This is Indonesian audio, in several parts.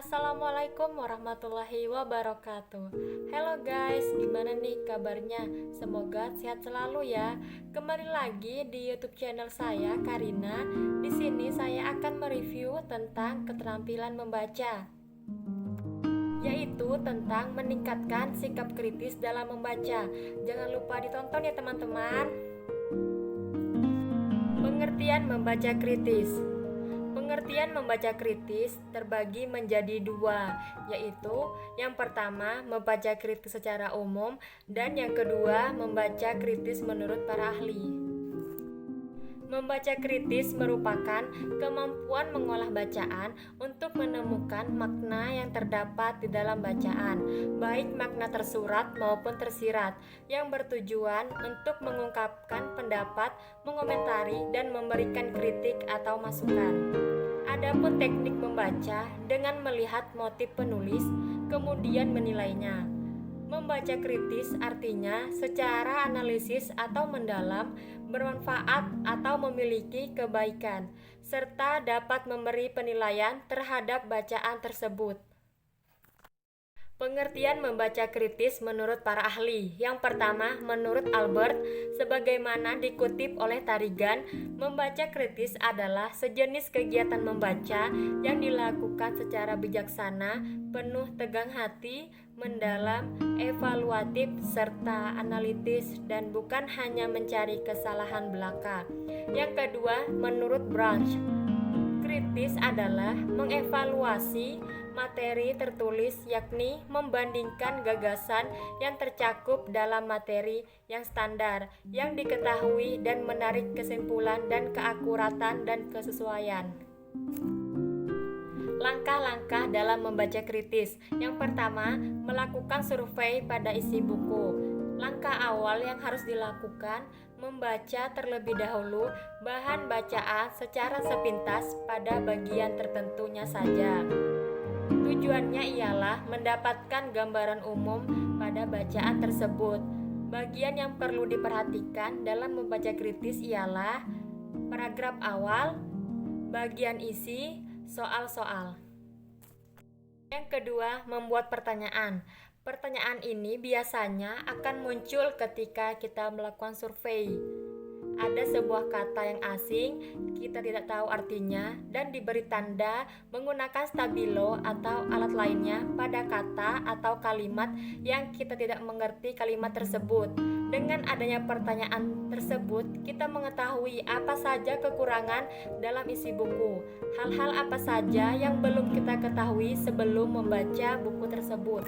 Assalamualaikum warahmatullahi wabarakatuh. Halo guys, gimana nih kabarnya? Semoga sehat selalu ya. Kembali lagi di YouTube channel saya, Karina. Di sini saya akan mereview tentang keterampilan membaca, yaitu tentang meningkatkan sikap kritis dalam membaca. Jangan lupa ditonton ya teman-teman. Pengertian membaca kritis. Pengertian membaca kritis terbagi menjadi dua, yaitu yang pertama membaca kritis secara umum dan yang kedua membaca kritis menurut para ahli. Membaca kritis merupakan kemampuan mengolah bacaan untuk menemukan makna yang terdapat di dalam bacaan, baik makna tersurat maupun tersirat, yang bertujuan untuk mengungkapkan pendapat, mengomentari, dan memberikan kritik atau masukan. Adapun teknik membaca dengan melihat motif penulis, kemudian menilainya. Membaca kritis artinya secara analisis atau mendalam, bermanfaat atau memiliki kebaikan, serta dapat memberi penilaian terhadap bacaan tersebut. Pengertian membaca kritis menurut para ahli. Yang pertama, menurut Albert, sebagaimana dikutip oleh Tarigan, membaca kritis adalah sejenis kegiatan membaca yang dilakukan secara bijaksana, penuh tegang hati, mendalam, evaluatif, serta analitis, dan bukan hanya mencari kesalahan belaka. Yang kedua, menurut Branch, kritis adalah mengevaluasi materi tertulis, yakni membandingkan gagasan yang tercakup dalam materi yang standar, yang diketahui dan menarik kesimpulan dan keakuratan dan kesesuaian. Langkah-langkah dalam membaca kritis. Yang pertama, melakukan survei pada isi buku. Langkah awal yang harus dilakukan, membaca terlebih dahulu bahan bacaan secara sepintas pada bagian tertentunya saja. Tujuannya ialah mendapatkan gambaran umum pada bacaan tersebut. Bagian yang perlu diperhatikan dalam membaca kritis ialah paragraf awal, bagian isi, soal-soal. Yang kedua, membuat pertanyaan. Pertanyaan ini biasanya akan muncul ketika kita melakukan survei. Ada sebuah kata yang asing, kita tidak tahu artinya, dan diberi tanda menggunakan stabilo atau alat lainnya pada kata atau kalimat yang kita tidak mengerti kalimat tersebut. Dengan adanya pertanyaan tersebut, kita mengetahui apa saja kekurangan dalam isi buku, hal-hal apa saja yang belum kita ketahui sebelum membaca buku tersebut.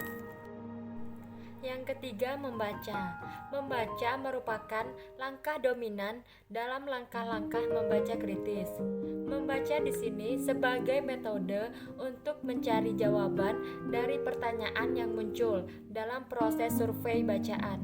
Yang ketiga, membaca. Membaca merupakan langkah dominan dalam langkah-langkah membaca kritis. Membaca di sini sebagai metode untuk mencari jawaban dari pertanyaan yang muncul dalam proses survei bacaan.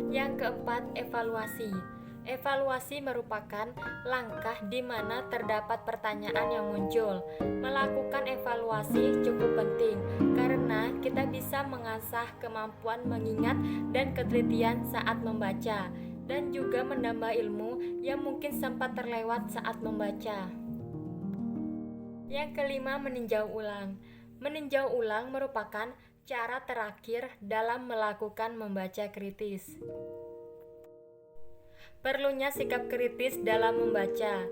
Yang keempat, evaluasi. Evaluasi merupakan langkah di mana terdapat pertanyaan yang muncul. Melakukan evaluasi cukup penting karena kita bisa mengasah kemampuan mengingat dan ketelitian saat membaca, dan juga menambah ilmu yang mungkin sempat terlewat saat membaca. Yang kelima, meninjau ulang. Meninjau ulang merupakan cara terakhir dalam melakukan membaca kritis. Perlunya sikap kritis dalam membaca.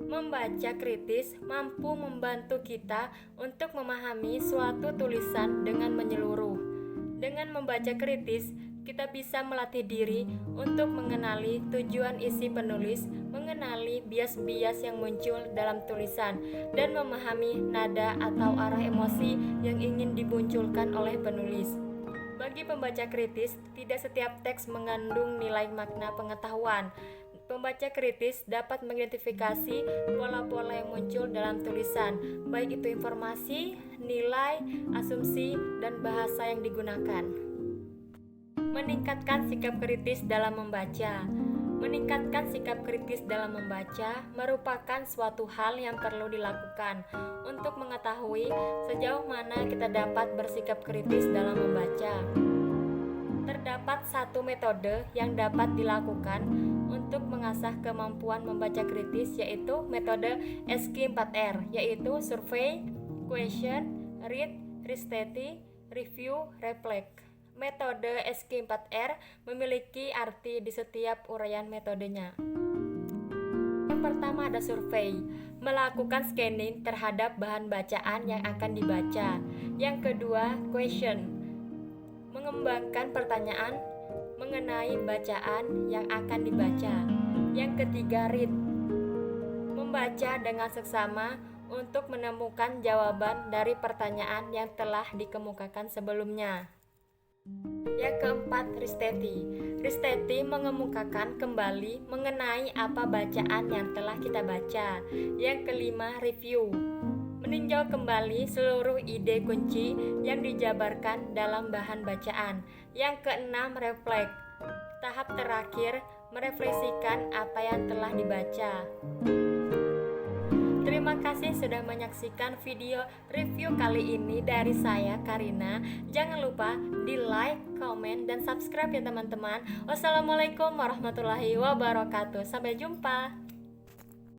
Membaca kritis mampu membantu kita untuk memahami suatu tulisan dengan menyeluruh. Dengan membaca kritis, kita bisa melatih diri untuk mengenali tujuan isi penulis, mengenali bias-bias yang muncul dalam tulisan, dan memahami nada atau arah emosi yang ingin dimunculkan oleh penulis. Bagi pembaca kritis, tidak setiap teks mengandung nilai makna pengetahuan. Pembaca kritis dapat mengidentifikasi pola-pola yang muncul dalam tulisan, baik itu informasi, nilai, asumsi, dan bahasa yang digunakan. Meningkatkan sikap kritis dalam membaca. Meningkatkan sikap kritis dalam membaca merupakan suatu hal yang perlu dilakukan untuk mengetahui sejauh mana kita dapat bersikap kritis dalam membaca. Terdapat satu metode yang dapat dilakukan untuk mengasah kemampuan membaca kritis, yaitu metode SQ4R, yaitu survei, question, read, restate, review, reflect. Metode SQ4R memiliki arti di setiap uraian metodenya. Yang pertama ada survei, melakukan scanning terhadap bahan bacaan yang akan dibaca. Yang kedua, question, mengembangkan pertanyaan mengenai bacaan yang akan dibaca. Yang ketiga, read, membaca dengan seksama untuk menemukan jawaban dari pertanyaan yang telah dikemukakan sebelumnya. Yang keempat, restate mengemukakan kembali mengenai apa bacaan yang telah kita baca. Yang kelima, review, meninjau kembali seluruh ide kunci yang dijabarkan dalam bahan bacaan. Yang keenam, reflect, tahap terakhir, merefleksikan apa yang telah dibaca. Terima kasih sudah menyaksikan video review kali ini dari saya, Karina. Jangan lupa di like, komen, dan subscribe ya teman-teman. Wassalamualaikum warahmatullahi wabarakatuh. Sampai jumpa.